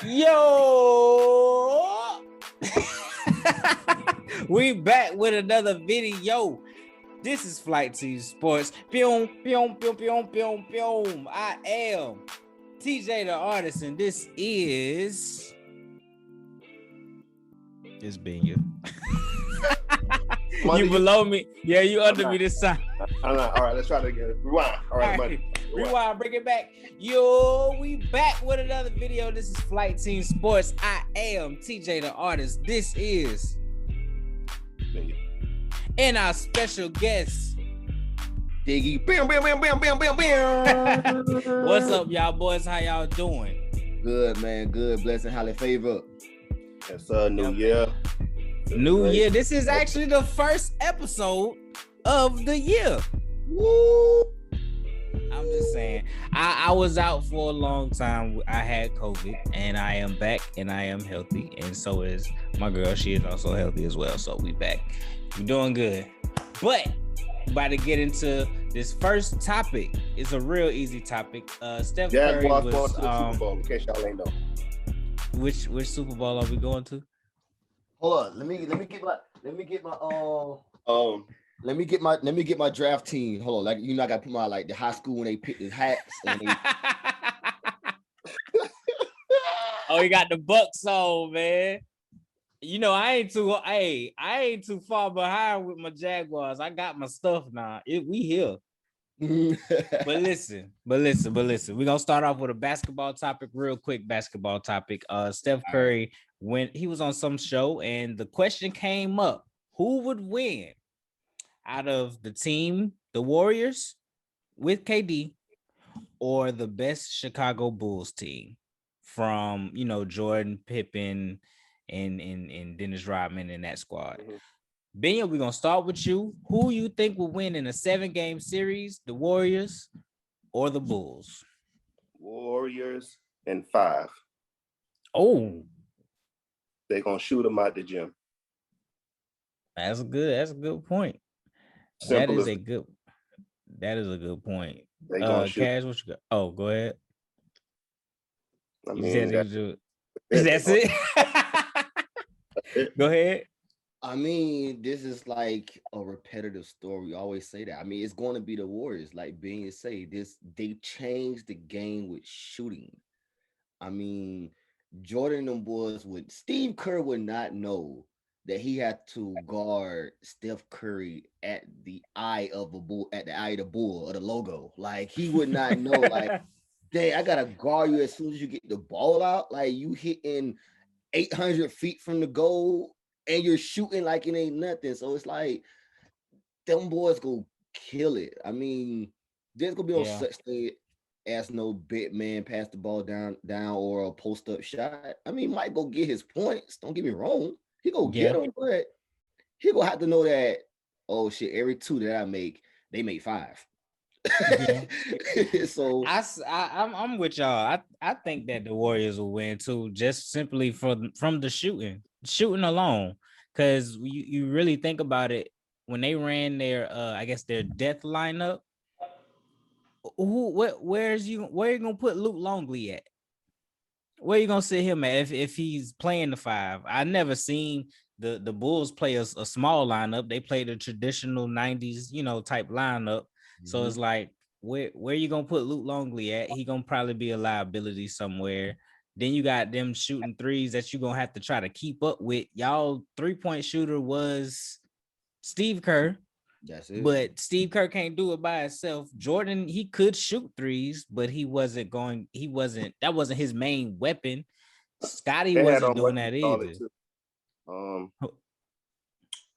Yo, we back with another video. This is Flighteam Sports. Pew, pew, pew, pew, pew, pew. I am TJ the artist, and this is Benya. You below me? Yeah, you under me this time. I'm not. All right, let's try it again. Rewind. All right. Rewind, bring it back. Yo, we back with another video. This is Flighteam Sports. I am TJ the artist. This is Benya. And our special guest, Diggy. Bam, bam, bam, bam, bam, bam, bam. What's up, y'all boys? How y'all doing? Good, man. Good. Blessing, highly favor. It's New Year. New Year. This is actually the first episode of the year. Woo! I'm just saying. I was out for a long time. I had COVID, and I am back, and I am healthy, and so is my girl. She is also healthy as well. So we back. We're doing good. But about to get into this first topic. It's a real easy topic. Steph Curry was going to the Super Bowl, in case y'all ain't know. Which Super Bowl are we going to? Hold on. Let me get my draft team. Hold on. Like, you know, I gotta put my the high school when they pick the hats and they... Oh, you got the Bucks on, man. You know, I ain't too far behind with my Jaguars. I got my stuff now. We here. But listen. We're gonna start off with a basketball topic, real quick basketball topic. Steph Curry, when he was on some show, and the question came up: who would win out of the team, the Warriors with KD, or the best Chicago Bulls team from, you know, Jordan, Pippen, and Dennis Rodman and that squad? Mm-hmm. Benya, we're gonna start with you. Who you think will win in a 7-game series, the Warriors or the Bulls? Warriors in 5. Oh, They're gonna shoot them out the gym. that's a good point. That is a good point. They gonna shoot. Cash, what you got? Oh, go ahead. I mean, that's it. Go ahead. I mean, this is like a repetitive story. We always say that. I mean, it's going to be the Warriors. Like being say, they changed the game with shooting. I mean, Jordan and them boys Steve Kerr would not know that he had to guard Steph Curry at the eye of the bull or the logo. Like he would not know. Like, dang, I gotta guard you as soon as you get the ball out. Like you hitting 800 feet from the goal. And you're shooting like it ain't nothing. So it's like them boys go kill it. I mean, there's gonna be no such thing as no big man pass the ball down or a post-up shot. I mean, Mike go get his points. Don't get me wrong. He go get them, but he gonna have to know that, oh shit, every 2 that I make, they make 5. Yeah. So I'm with y'all. I think that the Warriors will win too, just simply from the shooting alone. Because you really think about it, when they ran their I guess their death lineup, where you gonna put Luke Longley at? Where you gonna sit him at if he's playing the 5? I never seen the Bulls play a small lineup. They played a traditional 90s, you know, type lineup. Mm-hmm. So it's like, where you gonna put Luke Longley at? He gonna probably be a liability somewhere. Then you got them shooting threes that you're gonna have to try to keep up with. Y'all 3-point shooter was Steve Kerr. That's it. But Steve Kerr can't do it by himself. Jordan, he could shoot threes, but that wasn't his main weapon. Scotty wasn't doing that either.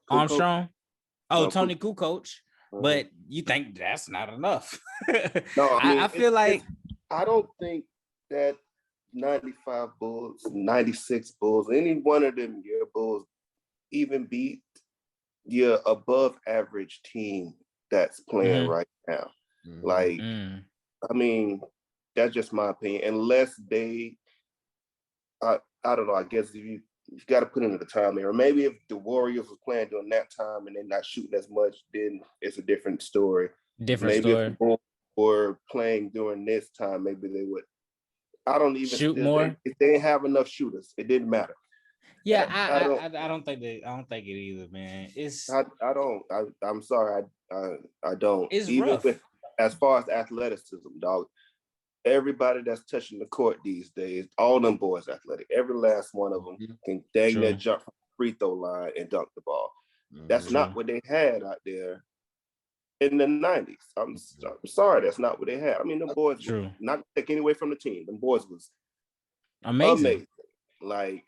Armstrong. Tony Kukoc. But you think that's not enough? No, I feel like I don't think that 95 Bulls, 96 Bulls, any one of them year Bulls even beat your above average team that's playing right now. Like, I mean, that's just my opinion. Unless they, I don't know, I guess if you got to put into the time there. Or maybe if the Warriors was playing during that time and they're not shooting as much, then it's a different story. Maybe if the Bulls were playing during this time, maybe they would I don't even shoot more. If they didn't have enough shooters, it didn't matter. Yeah, I don't think that. I don't think it either, man. I don't. I'm sorry. I don't. It's Even rough. with as far as athleticism, dog. Everybody that's touching the court these days, all them boys athletic. Every last one of them can dang near jump from the free throw line and dunk the ball. That's not what they had out there in the 90s. I'm sorry, that's not what they had. I mean, the boys were not take any away from the team. The boys was amazing. Like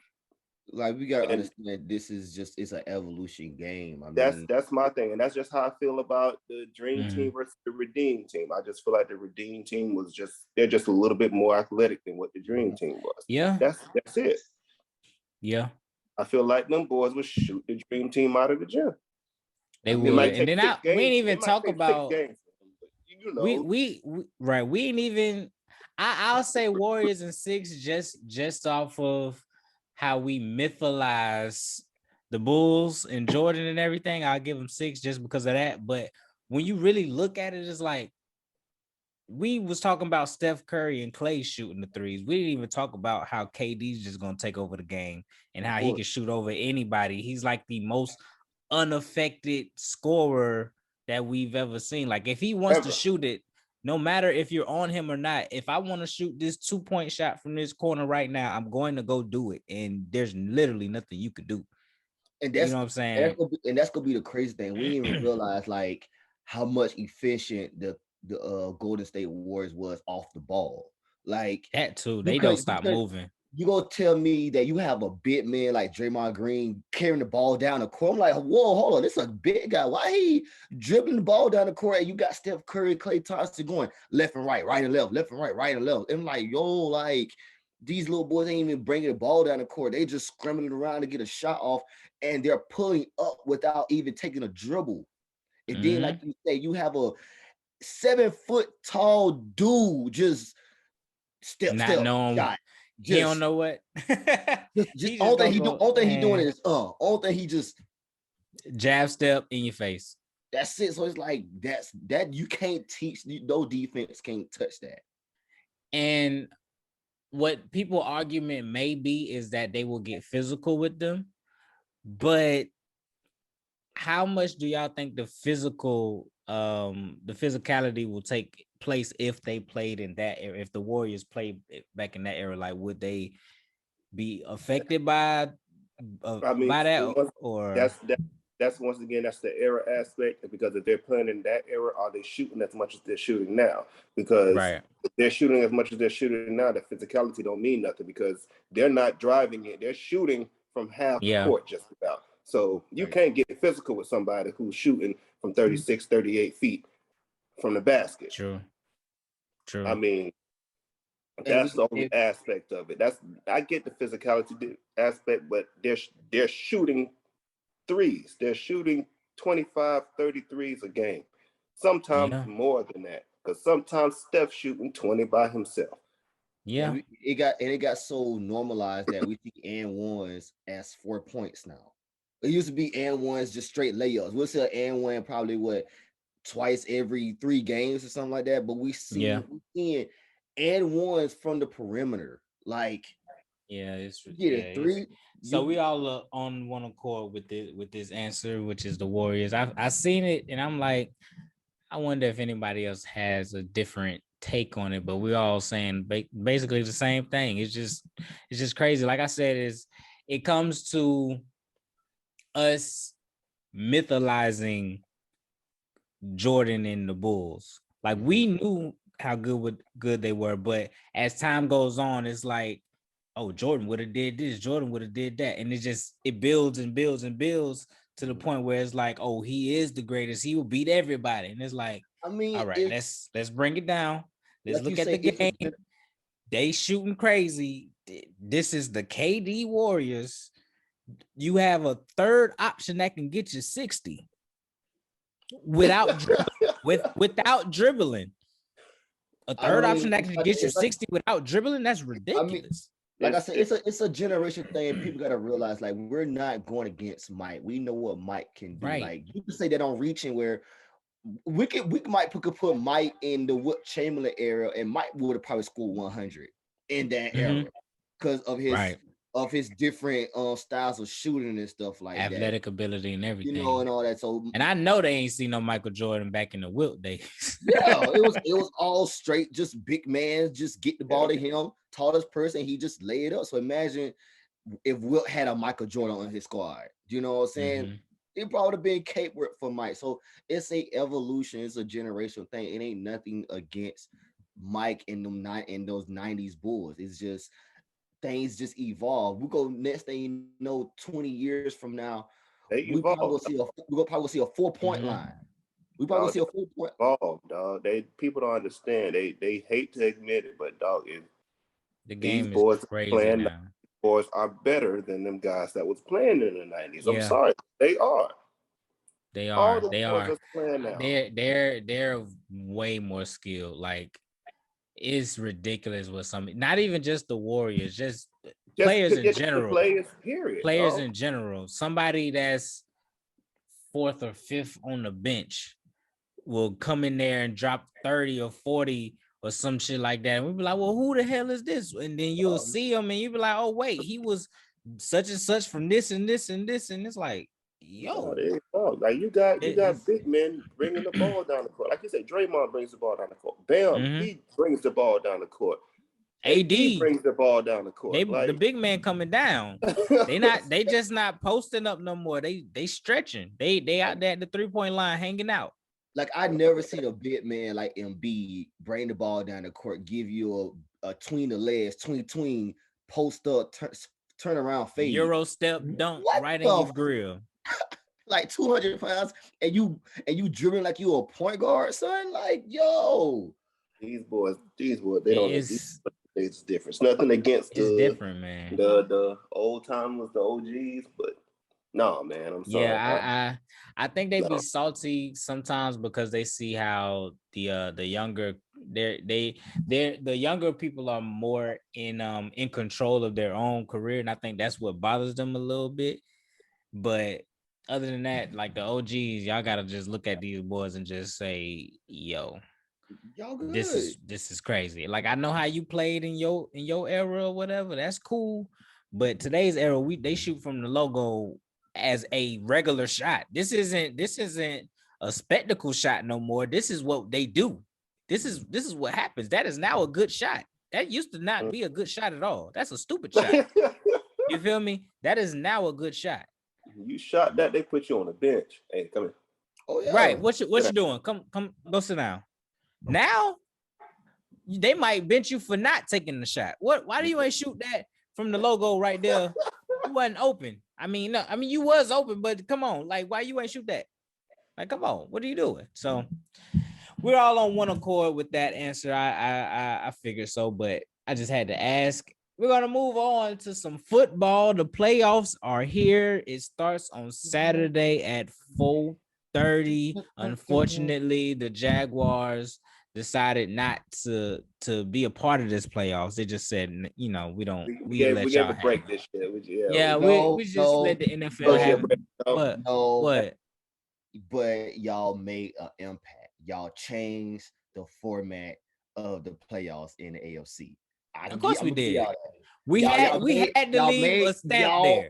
we gotta understand this is just it's an evolution game. I mean, that's my thing, and that's just how I feel about the Dream Team versus the Redeem Team. I just feel like the Redeem Team was they're just a little bit more athletic than what the Dream Team was. Yeah, that's it. Yeah, I feel like them boys would shoot the Dream Team out of the gym. They would, and then we ain't even talk about. You know, we right. We ain't even. I'll say Warriors in 6 just off of how we mytholize the Bulls and Jordan and everything. I'll give them 6 just because of that. But when you really look at it, it's like we was talking about Steph Curry and Klay shooting the threes. We didn't even talk about how KD's just gonna take over the game and how he can shoot over anybody. He's like the most unaffected scorer that we've ever seen. Like if he wants to shoot it, no matter if you're on him or not, if I want to shoot this 2-point shot from this corner right now, I'm going to go do it. And there's literally nothing you could do. And that's, you know what I'm saying? That's gonna be the crazy thing. We didn't even realize like how much efficient the Golden State Warriors was off the ball. Like that too. They don't stop moving. You gonna tell me that you have a big man like Draymond Green carrying the ball down the court? I'm like, whoa, hold on, this is a big guy. Why he dribbling the ball down the court? And you got Steph Curry, Klay Thompson going left and right, right and left, left and right, right and left. And I'm like, yo, like these little boys ain't even bringing the ball down the court. They just scrambling around to get a shot off, and they're pulling up without even taking a dribble. And then, like you say, you have a 7-foot tall dude just step, shot. He don't know what. All thing he doing is all thing he just jab step in your face. That's it. So it's like that you can't teach. No defense can't touch that. And what people argument may be is that they will get physical with them, but how much do y'all think the physicality will take place if they played in that era? If the Warriors played back in that era, like would they be affected by that? Or that's once again that's the era aspect, because if they're playing in that era, are they shooting as much as they're shooting now? Because if they're shooting as much as they're shooting now, the physicality don't mean nothing because they're not driving it. They're shooting from half the court just about. So you can't get physical with somebody who's shooting from 36, 38 feet from the basket. True. I mean, that's the only aspect of it. I get the physicality aspect, but they're shooting threes. They're shooting 25, 30 threes a game. Sometimes more than that, because sometimes Steph's shooting 20 by himself. Yeah, it got so normalized that we see and ones as 4 points now. It used to be and ones just straight layups. We'll see an and one probably twice every 3 games or something like that. But we seeing and ones from the perimeter. Like it's three. So we all are on one accord with this answer, which is the Warriors. I seen it and I'm like, I wonder if anybody else has a different take on it, but we're all saying basically the same thing. It's just crazy. Like I said, it comes to us mytholizing Jordan and the Bulls. Like we knew how good they were, but as time goes on, it's like, oh, Jordan would have did this, Jordan would have did that, and it builds and builds and builds to the point where it's like, oh, he is the greatest, he will beat everybody, and it's like, I mean, all right, let's bring it down. Let's look at the game. They shooting crazy. This is the KD Warriors. You have a third option that can get you 60 without dribbling. A third option that can get you 60 without dribbling, that's ridiculous. Like I said, it's a generation thing. People gotta realize, like, we're not going against Mike. We know what Mike can do. Right. Like you can say that on reaching where we might put Mike in the Wilt Chamberlain era, and Mike would have probably scored 100. in that era because of his different styles of shooting and stuff like athletic ability and everything, you know, and all that. So, and I know they ain't seen no Michael Jordan back in the Wilt days. Yeah, it was all straight, just big man, just get the ball to him, tallest person, he just lay it up. So imagine if Wilt had a Michael Jordan on his squad. Do you know what I'm saying? It probably would have been cape work for Mike. So it's a evolution, it's a generational thing. It ain't nothing against Mike and those 90s Bulls. It's just things just evolve. We go next thing you know, 20 years from now, we probably will see a 4-point line. We probably see a 4-point ball, dog. People don't understand. They hate to admit it, but dog, the game these boys is crazy playing now. Boys are better than them guys that was playing in the 90s. I'm sorry, they are. They are. They are. They're way more skilled. Like, it's ridiculous with some. Not even just the Warriors, just players in general. Players, period. Players in general. Somebody that's 4th or 5th on the bench will come in there and drop 30 or 40 or some shit like that. And we'll be like, well, who the hell is this? And then you'll see him and you'll be like, oh, wait, he was such and such from this and this and this. And it's like, yo. Like you got big men bringing the ball down the court. Like you said, Draymond brings the ball down the court. Bam, he brings the ball down the court. AD brings the ball down the court. The big man coming down. They just not posting up no more. They stretching. They out there at the 3-point line hanging out. Like, I never seen a big man like Embiid bring the ball down the court, give you a tween the legs, tween, post up, turn around, fade. Euro step dunk right in your grill. Like 200 pounds, and you dribbling like you a point guard, son. Like, yo. These boys, they don't. It's different. It's nothing against it's different, man. The old timers, the OGs, but no, man. I'm sorry. Yeah, I think they be salty sometimes because they see how the younger the younger people are more in control of their own career, and I think that's what bothers them a little bit. But other than that, like the OGs, y'all gotta just look at these boys and just say, yo, y'all good. This is crazy. Like, I know how you played in your era or whatever. That's cool. But today's era, they shoot from the logo as a regular shot. This isn't a spectacle shot no more. This is what they do. This is what happens. That is now a good shot. That used to not be a good shot at all. That's a stupid shot. You feel me? That is now a good shot. You shot that, they put you on the bench. Hey, come here. Oh yeah. Right. What you doing? Come go sit down. Now they might bench you for not taking the shot. Why do you ain't shoot that from the logo right there? You wasn't open. I mean, no, you was open, but come on, like, why you ain't shoot that? Like, come on, what are you doing? So we're all on one accord with that answer. I figured so, but I just had to ask. We're going to move on to some football. The playoffs are here. It starts on Saturday at 4:30. Unfortunately, the Jaguars decided not to be a part of this playoffs. They just said, we don't. We let y'all break this shit. We just let the NFL have it. But y'all made an impact. Y'all changed the format of the playoffs in the AFC. Of course we did. We had to leave a stamp there.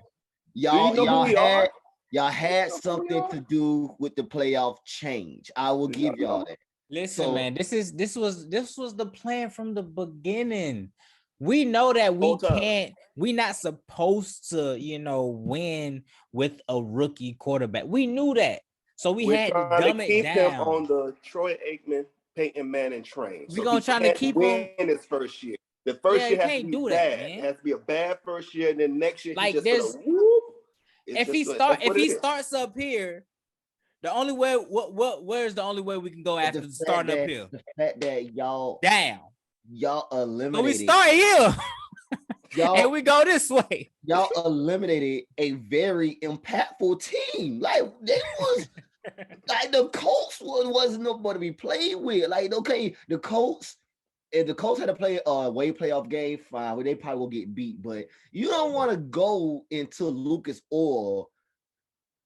Y'all had something to do with the playoff change. I will give y'all that. Listen, man, this was the plan from the beginning. We know that we're not supposed to, win with a rookie quarterback. We knew that. So we had to dumb it down. Him on the Troy Aikman, Peyton Manning train. We're going to try to keep him in his first year. The first year has to be bad. It has to be a bad first year, and then next year if he starts up here, the only way where's the only way we can go after starting up here? The fact that y'all eliminated. So we start here. And we go this way. Y'all eliminated a very impactful team. Like, they was like, the Colts wasn't nobody to be played with. Like, okay, the Colts. If the Colts had to play a away playoff game, fine, well, they probably will get beat. But you don't want to go into Lucas Oil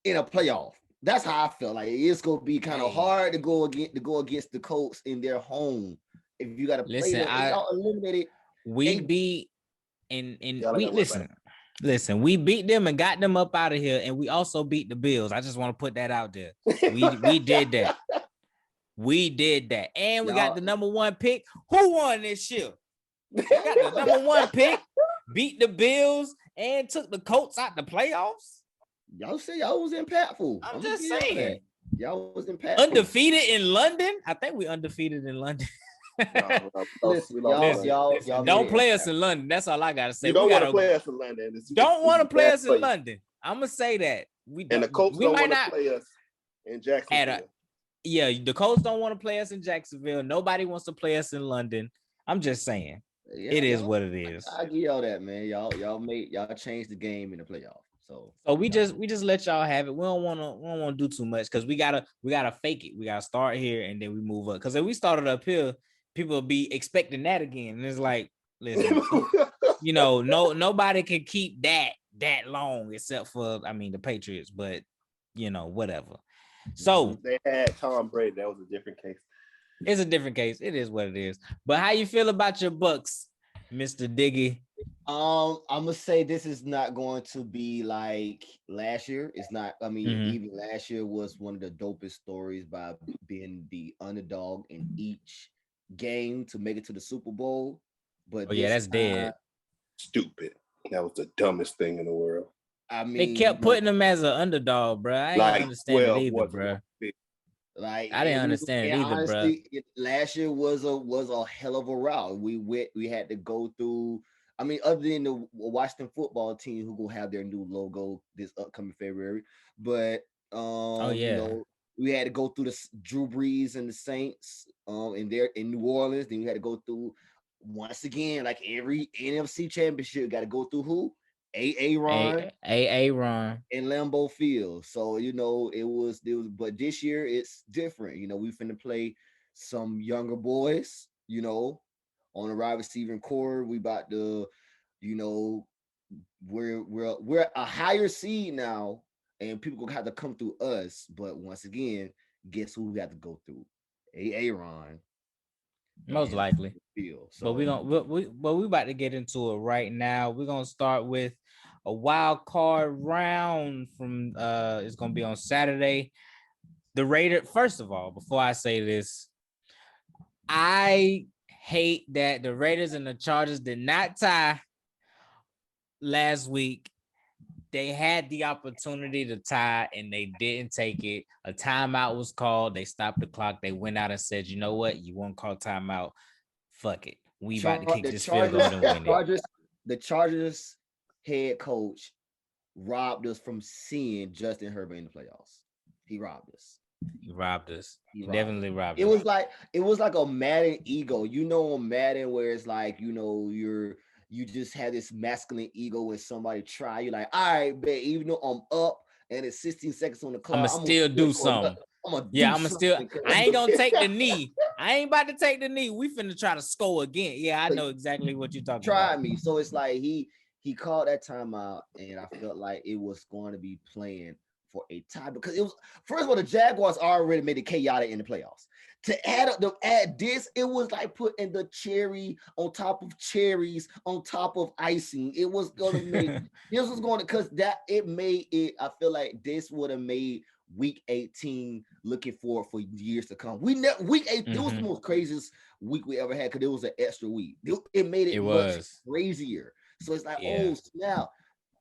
in a playoff. That's how I feel. Like, it's gonna be kind of hard to go against the Colts in their home. If you got to play them, y'all eliminated. We beat and Y'all we ain't gotta worry listen, we beat them and got them up out of here, and we also beat the Bills. I just want to put that out there. We did that. We did that. And we got the number 1 pick. Who won this year? We got the number 1 pick, beat the Bills, and took the Colts out the playoffs. Y'all say y'all was impactful. I'm just saying. Y'all was impactful. Undefeated in London? I think we undefeated in London. Listen, y'all don't play us in London. That's all I gotta say. You don't want to play us in London. Don't want to play us in London. I'm gonna say that. And the Colts don't want to play us in Jacksonville. The Colts don't want to play us in Jacksonville. Nobody wants to play us in London. I'm just saying. It is what it is. I give y'all that, man. Y'all changed the game in the playoff. So we just let y'all have it. We don't want to do too much because we gotta fake it. We gotta start here and then we move up. Because if we started up here, people will be expecting that again. And it's like, listen, nobody can keep that long except for the Patriots. But whatever. So they had Tom Brady. That was a different case. It's a different case. It is what it is. But how you feel about your Bucks, Mr. Diggy? I'm gonna say this is not going to be like last year. It's not. Even last year was one of the dopest stories by being the underdog in each game to make it to the Super Bowl. But that's dead. Stupid. That was the dumbest thing in the world. They kept putting them as an underdog, bro. I didn't understand it either, bro. I didn't understand it either, honestly, bro. Last year was a hell of a route. We had to go through. Other than the Washington football team who will have their new logo this upcoming February, but we had to go through the Drew Brees and the Saints in New Orleans. Then we had to go through once again, like every NFC championship, got to go through who? Ron and Lambeau Field. So it was, but this year it's different. We finna play some younger boys. On the wide receiving core, we about to, we're a higher seed now, and people gonna have to come through us. But once again, guess who we have to go through? Ron. Most likely. So, but we about to get into it right now. We're gonna start with a wild card round from it's gonna be on Saturday. The Raiders, first of all, before I say this, I hate that the Raiders and the Chargers did not tie last week. They had the opportunity to tie and they didn't take it. A timeout was called. They stopped the clock. They went out and said, you know what? You won't call timeout. Fuck it. We about to kick this field goal and win it. The Chargers head coach robbed us from seeing Justin Herbert in the playoffs. He robbed us. He definitely robbed us. It was like a Madden ego. On Madden where it's like, you just have this masculine ego when somebody try. You're like, all right, man, even though I'm up and it's 16 seconds on the clock, I'm gonna still do something. I ain't gonna take the knee. I ain't about to take the knee. We finna try to score again. Yeah, I know exactly what you're talking about. Try me. So it's like he called that timeout, and I felt like it was going to be playing for a tie because it was, first of all, the Jaguars already made it chaotic in the playoffs. To add this, it was like putting the cherry on top of cherries on top of icing. It was gonna make because it made it. I feel like this would have made week 18 looking for years to come. Week 8, it was the most craziest week we ever had because it was an extra week. It made it much crazier. So it's like, oh snap!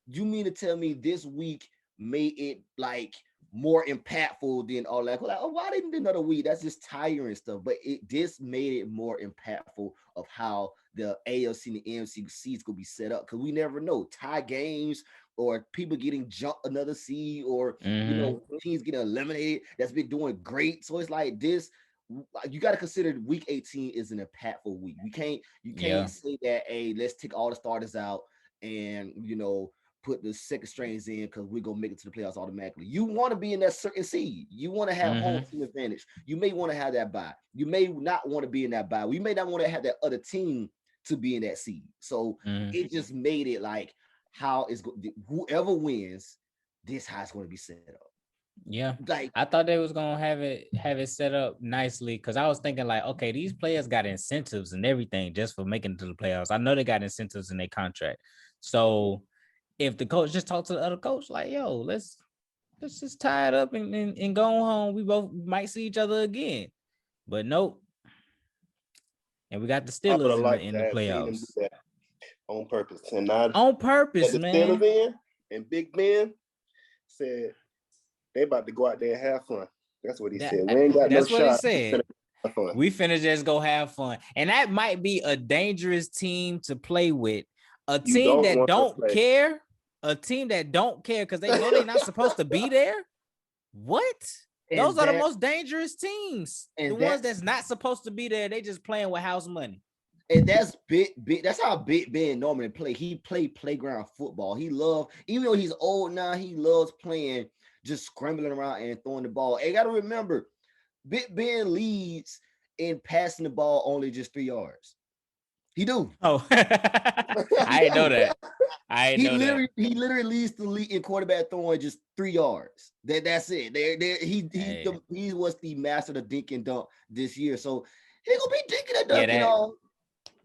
You mean to tell me this week made it like more impactful than all that? Like, why didn't another week? That's just tiring stuff. But this made it more impactful of how the AFC and the NFC seeds could be set up because we never know tie games or people getting jumped another seed or teams getting eliminated that's been doing great. So it's like this. You got to consider week 18 is an impactful week. You can't say that, hey, let's take all the starters out and put the second strings in because we're gonna make it to the playoffs automatically. You want to be in that certain seed. You want to have home team advantage. You may want to have that bye. You may not want to be in that bye. We may not want to have that other team to be in that seed. So it just made it like how is whoever wins, this how it's going to be set up. Yeah, Like, I thought they was gonna have it set up nicely because I was thinking like, okay, these players got incentives and everything just for making it to the playoffs. I know they got incentives in their contract. So if the coach just talk to the other coach, like, yo, let's just tie it up and go home. We both might see each other again. But nope. And we got the I would Steelers have liked in to the have seen him do playoffs. that on purpose. And not On purpose, the man. Steelers in and Big Ben said they about to go out there and have fun. That's what he said. We ain't got no That's what he shot. said. Have fun. We finna just go have fun. And that might be a dangerous team to play with. A team that don't care. A team that don't care because they know they're not supposed to be there. What? Those are the most dangerous teams. The ones that's not supposed to be there, they just playing with house money. And that's big. That's how Big Ben normally play. He played playground football. He loved, even though he's old now, he loves playing, just scrambling around and throwing the ball. And you got to remember, Big Ben leads in passing the ball only just 3 yards. He do. Oh, I didn't know that. He literally leads the league in quarterback throwing just 3 yards. That's it. He was the master of the dink and dunk this year. So he gonna be dinking and dunking all.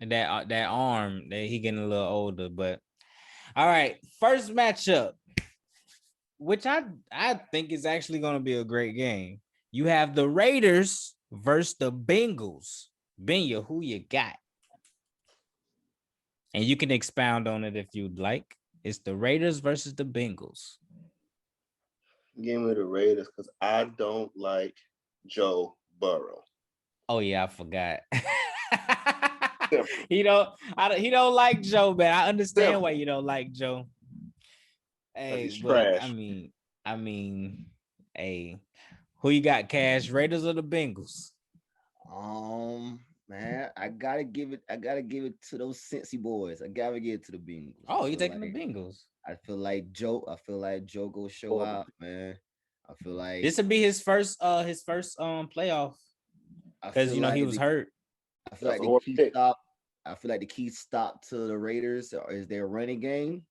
And that arm, that he getting a little older. But all right, first matchup, which I think is actually gonna be a great game. You have the Raiders versus the Bengals. Benya, who you got? And you can expound on it if you'd like. It's the Raiders versus the Bengals. Give me the Raiders because I don't like Joe Burrow. Oh yeah, I forgot. He don't like Joe, man. I understand why you don't like Joe. Hey, but trash. I mean, hey, who you got, Cash? Raiders or the Bengals? Man, I gotta give it to those Cincy boys. I gotta give it to the Bengals. Oh, you taking the Bengals? I feel like Joe go show out, man. I feel like this would be his first playoff. Because he was hurt. I feel like the key stop. I feel like the key stop to the Raiders is their running game.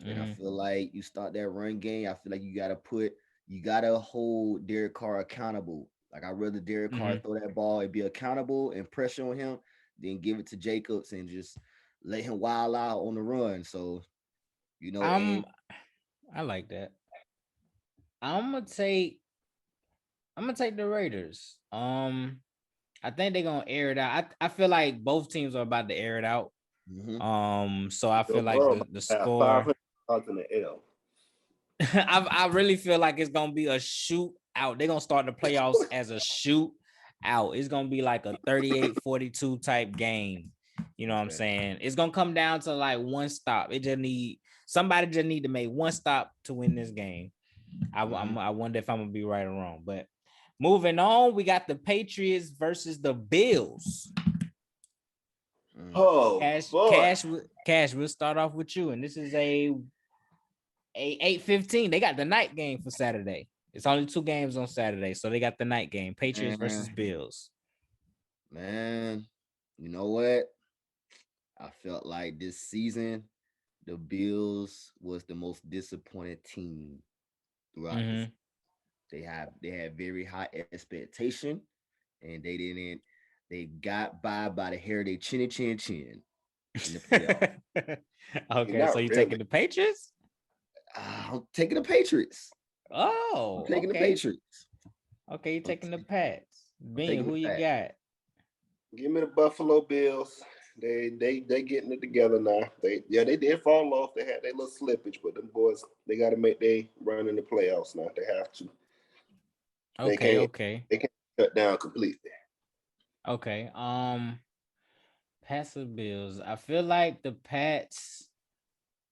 And I feel like you start that run game. I feel like you gotta hold Derek Carr accountable. Like, I'd rather Derek Carr throw that ball and be accountable and pressure on him than give it to Jacobs and just let him wild out on the run. So, I like that. I'm gonna take the Raiders. I think they're gonna air it out. I feel like both teams are about to air it out. So I feel like the score. In the L. I really feel like it's gonna be a shootout. They're gonna start the playoffs as a shootout. It's gonna be like a 38-42 type game. You know what I'm saying? It's gonna come down to like one stop. Somebody just need to make one stop to win this game. I wonder if I'm gonna be right or wrong. But moving on, we got the Patriots versus the Bills. Oh, Cash. We'll start off with you, and this is a 8:15. They got the night game for Saturday. It's only 2 games on Saturday, so they got the night game. Patriots versus Bills. Man, you know what? I felt like this season, the Bills was the most disappointed team throughout this. They had very high expectation, and they didn't. They got by the hair of their chin. In the playoff. Okay, so you taking the Patriots? I'm taking the Patriots. Oh, I'm taking the Patriots. Okay, you taking the Pats. Ben, who you got? Give me the Buffalo Bills. They getting it together now. They did fall off. They had their little slippage, but them boys, they got to make they run in the playoffs now. They have to. Okay. They can't cut down completely. Okay. Pats or Bills. I feel like the Pats.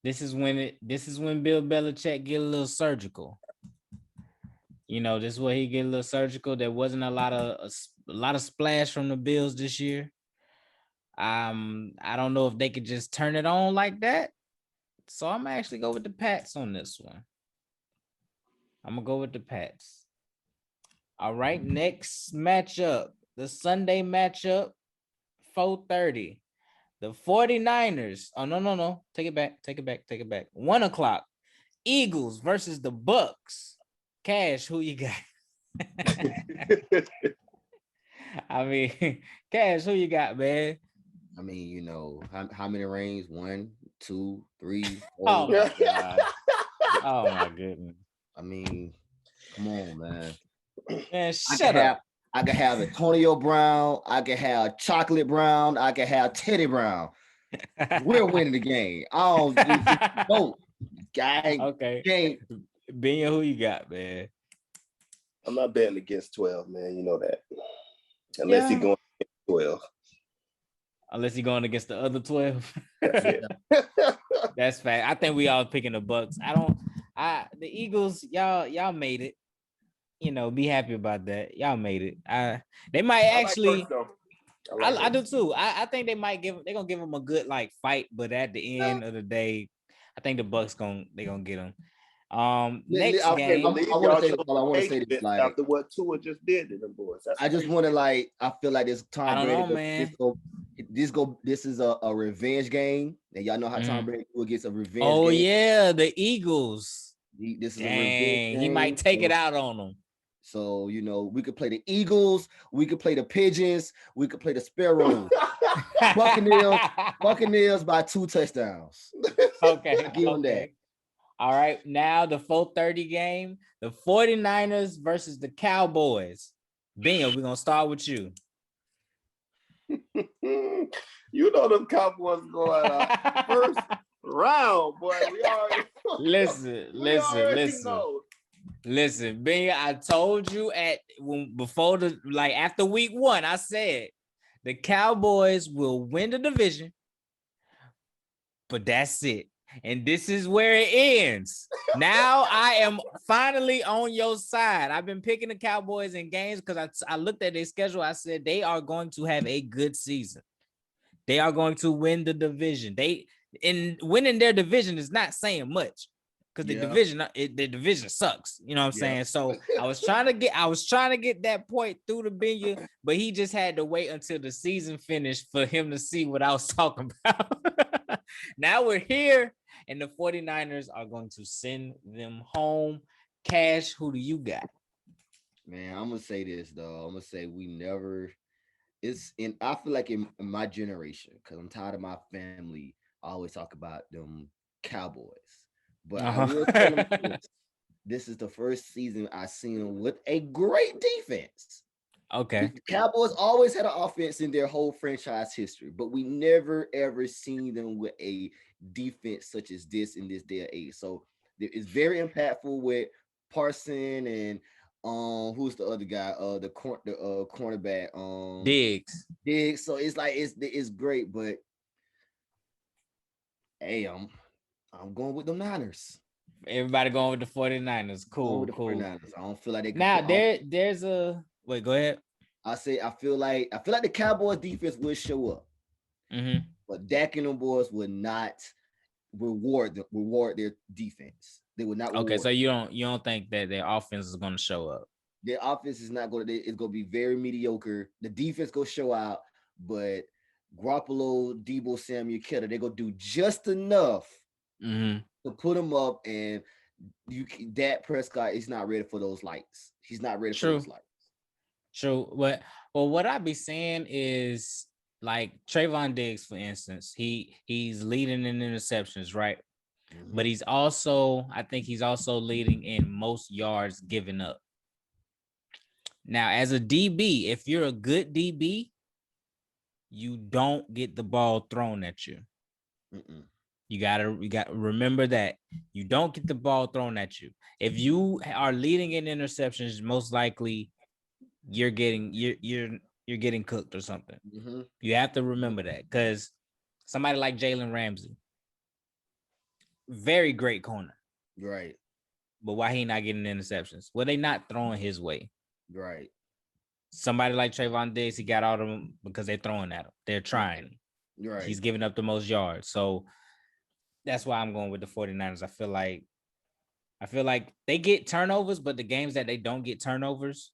This is when Bill Belichick get a little surgical. This is where he get a little surgical. There wasn't a lot of splash from the Bills this year. I don't know if they could just turn it on like that. So I'm gonna actually go with the Pats on this one. I'm gonna go with the Pats. All right, next matchup, the Sunday matchup, 4:30. The 49ers. Oh, no. Take it back. 1 o'clock. Eagles versus the Bucks. Cash, who you got? I mean, Cash, who you got, man? I mean, you know, how many rings? 1, 2, 3, 4. Oh my god. Oh my goodness. I mean, come on, man. Man, shut up. I could have Antonio Brown. I could have Chocolate Brown. I could have Teddy Brown. We're winning the game. I don't vote. Guy. Okay. Game. Being who you got, man? I'm not betting against 12, man. You know that. Unless you're going against 12. Unless you're going against the other 12. That's it. That's fact. I think we all picking the Bucks. The Eagles, y'all made it. You know, be happy about that. Y'all made it. They might actually. I do too. I think they're gonna give them a good like fight, but at the end of the day, I think the Bucks gonna get them. Next game. I want to say this, like, after what Tua just did to them boys. I just want to like. I feel like this Tom Brady. I don't know, man. This is a revenge game, and y'all know how Tom Brady gets a revenge. Oh game. Yeah, the Eagles. This is a revenge game. He might take it out on them. So, you know, we could play the Eagles, we could play the Pigeons, we could play the Sparrows. Buccaneers by 2 touchdowns. Okay. Give them that. All right. Now the 4:30 game, the 49ers versus the Cowboys. Bingo, we're gonna start with you. You know them Cowboys going out first round, boy. We already listen. know. Listen, Ben, I told you after week 1, I said the Cowboys will win the division, but that's it. And this is where it ends. Now I am finally on your side. I've been picking the Cowboys in games because I looked at their schedule. I said they are going to have a good season. They are going to win the division. Winning their division is not saying much. Because the division sucks. You know what I'm saying? So I was trying to get that point through to Benya, but he just had to wait until the season finished for him to see what I was talking about. Now we're here, and the 49ers are going to send them home. Cash, who do you got? Man, I'm gonna say this though. I'm gonna say I feel like in my generation, because I'm tired of my family, I always talk about them Cowboys. But I will tell them this is the first season I've seen them with a great defense. Okay. The Cowboys always had an offense in their whole franchise history, but we never ever seen them with a defense such as this in this day and age. So it's very impactful with Parson and who's the other guy? The cornerback. Diggs. So it's like it's great, but hey, I'm going with the Niners. Everybody going with the 49ers. Cool. 49ers. I don't feel like they can. Now there's a wait. Go ahead. I feel like the Cowboys defense will show up, but Dak and them boys would not reward their defense. They would not. Okay, so you don't think that their offense is going to show up? Their offense is not going to. It's going to be very mediocre. The defense going to show out, but Garoppolo, Debo Samuel, Kittle, they're going to do just enough to put them up, and Dak Prescott is not ready for those lights. He's not ready for those lights. True. Well, what I be saying is like Trayvon Diggs, for instance, he's leading in interceptions, right? But I think he's also leading in most yards given up. Now, as a DB, if you're a good DB, you don't get the ball thrown at you. You gotta remember that you don't get the ball thrown at you. If you are leading in interceptions, most likely you're getting cooked or something. You have to remember that, because somebody like Jalen Ramsey, very great corner, right? But why he not getting interceptions? Well, they not throwing his way, right? Somebody like Trayvon Diggs, he got all of them because they're throwing at him. They're trying. Right. He's giving up the most yards. So that's why I'm going with the 49ers. I feel like they get turnovers, but the games that they don't get turnovers,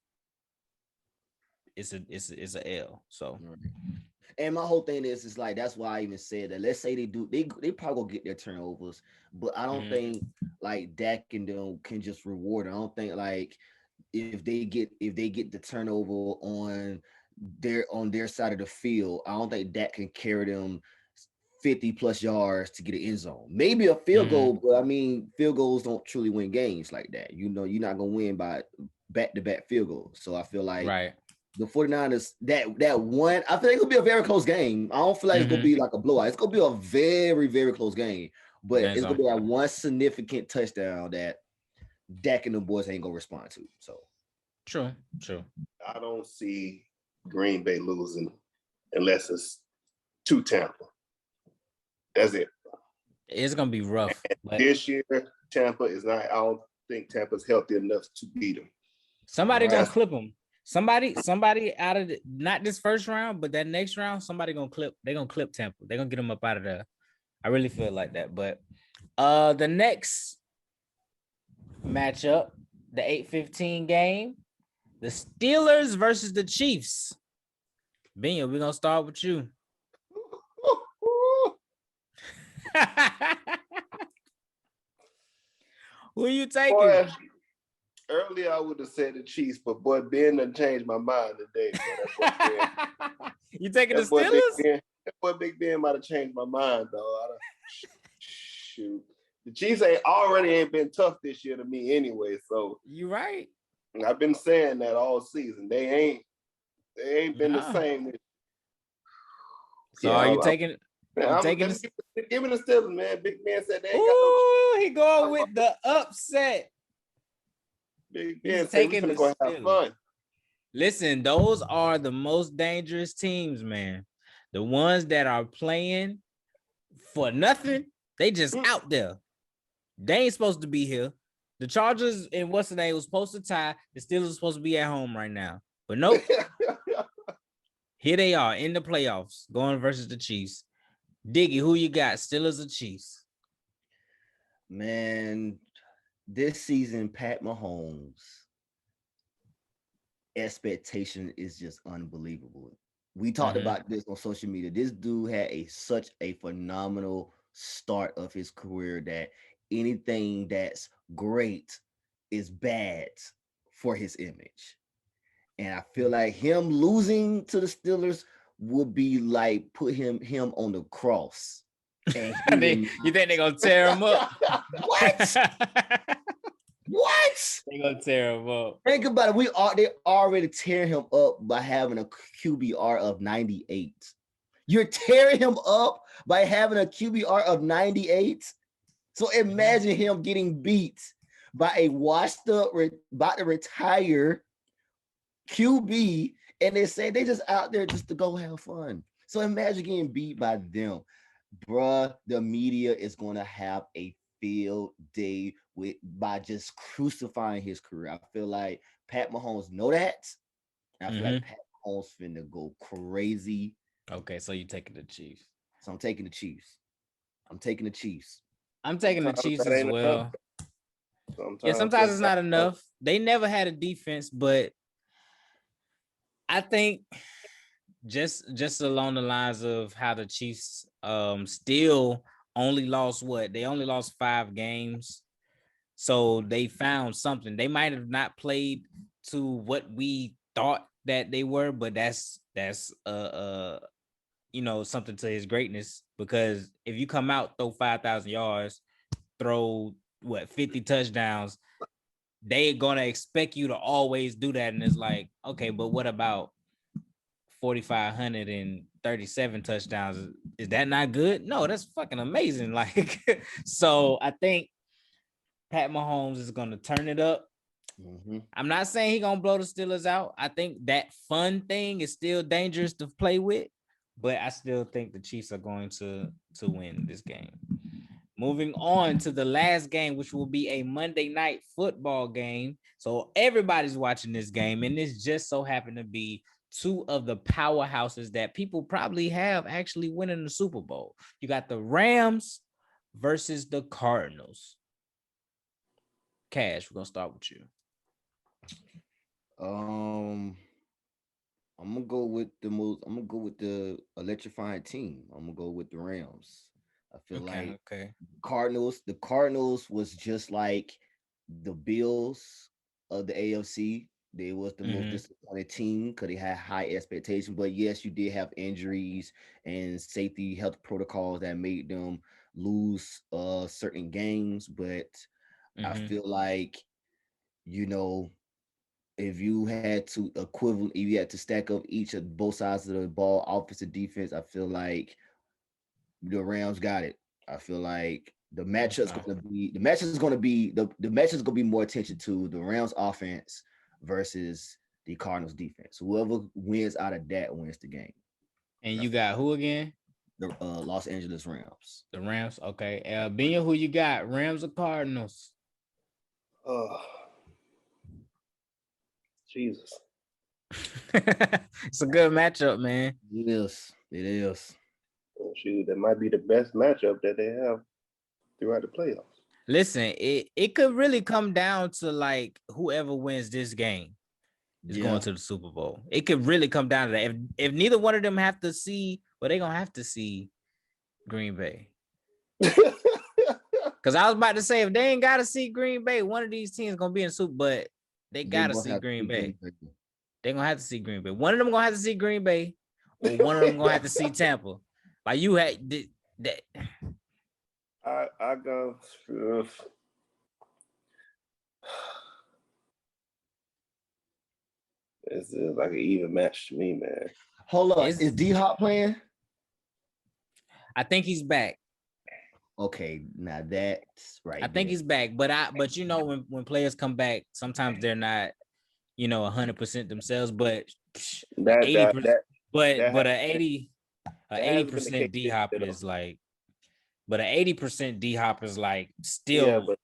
it's a L. So And my whole thing is like that's why I even said that. Let's say they probably gonna get their turnovers, but I don't think like Dak and them can just reward it. I don't think like if they get the turnover on their side of the field, I don't think Dak can carry them 50 plus yards to get an end zone. Maybe a field goal, but I mean, field goals don't truly win games like that. You know, you're not gonna win by back-to-back field goals. So I feel like Right. the 49ers, that one, I feel like it'll be a very close game. I don't feel like it's gonna be like a blowout. It's gonna be a very, very close game, but it's gonna be that one significant touchdown that Dak and the boys ain't gonna respond to. So true. I don't see Green Bay losing unless it's to Tampa. That's it. It's gonna be rough. But this year, Tampa is not. I don't think Tampa's healthy enough to beat them. somebody gonna clip them. Somebody out of not this first round, but that next round, somebody gonna clip. They're gonna clip Tampa. They're gonna get them up out of there. I really feel like that. But the next matchup, the 8:15 game, the Steelers versus the Chiefs. Benya, we're gonna start with you. Who are you taking? Boy, earlier I would have said the Chiefs, but boy, Ben done changed my mind today. You taking the Steelers? That boy Big Ben might have changed my mind, though. Shoot. The Chiefs ain't been tough this year to me anyway. So you right. I've been saying that all season. They ain't been the same. So are you taking? Give me the Steelers, man. Big Ben said they ain't got no. He going with the upset. Big Ben said we're gonna go have fun. Listen, those are the most dangerous teams, man. The ones that are playing for nothing, they just out there. They ain't supposed to be here. The Chargers and what's the name was supposed to tie. The Steelers are supposed to be at home right now. But nope. Here they are in the playoffs going versus the Chiefs. Diggy, who you got? Steelers or Chiefs? Man, this season, Pat Mahomes' expectation is just unbelievable. We talked about this on social media. This dude had such a phenomenal start of his career that anything that's great is bad for his image. And I feel like him losing to the Steelers would be like put him on the cross. And you think they're gonna tear him up? What? What? They're gonna tear him up. Think about it. They already tear him up by having a QBR of 98. You're tearing him up by having a QBR of 98. So imagine him getting beat by a washed up, about to retire QB, and they say they just out there just to go have fun. So imagine getting beat by them. Bruh, the media is going to have a field day by just crucifying his career. I feel like Pat Mahomes know that. I feel like Pat Mahomes finna go crazy. Okay, so you taking the Chiefs. So I'm taking the Chiefs. I'm taking the Chiefs as well. Sometimes it's not enough. They never had a defense, but I think just along the lines of how the Chiefs still only lost they only lost 5 games. So they found something. They might have not played to what we thought that they were, but that's something to his greatness, because if you come out, throw 5,000 yards, throw 50 touchdowns, they're gonna expect you to always do that. And it's like, okay, but what about 4,537 touchdowns? Is that not good? No, that's fucking amazing. Like, so I think Pat Mahomes is gonna turn it up. I'm not saying he's gonna blow the Steelers out. I think that fun thing is still dangerous to play with, but I still think the Chiefs are going to win this game. Moving on to the last game, which will be a Monday night football game. So everybody's watching this game, and this just so happened to be 2 of the powerhouses that people probably have actually winning the Super Bowl. You got the Rams versus the Cardinals. Cash, we're gonna start with you. I'm I'm gonna go with the most. I'm gonna go with the electrifying team. I'm gonna go with the Rams. I feel like Okay. Cardinals. The Cardinals was just like the Bills of the AFC. They was the most Mm-hmm. disappointed team because they had high expectations. But yes, you did have injuries and safety health protocols that made them lose certain games. But I Mm-hmm. feel like you know if you had to equivalent, if you had to stack up each of both sides of the ball, offense and defense, I feel like the Rams got it. I feel like Okay. the matchup's gonna be more attention to the Rams offense versus the Cardinals defense. Whoever wins out of that wins the game. And you got who again? The Los Angeles Rams. The Rams. Okay. Being who you got? Rams or Cardinals? Oh, Jesus. It's a good matchup, man. It is. It is. Oh, shoot, that might be the best matchup that they have throughout the playoffs. Listen, it could really come down to like whoever wins this game is going to the Super Bowl. It could really come down to that. If neither one of them have to see, well, they're gonna have to see Green Bay. Because I was about to say if they ain't gotta see Green Bay, one of these teams gonna be in the Super, but they gotta see Green Bay. They're gonna have to see Green Bay. One of them gonna have to see Green Bay, or one of them gonna have to see Tampa. Like you had that. I go. This is like an even match to me, man. Hold on, is D Hop playing? I think he's back. Okay, now that's right. I think he's back, but you know when players come back, sometimes they're not 100% themselves, but 80%. But a 80% D Hop is like, but an 80% D Hop is like still. Yeah, but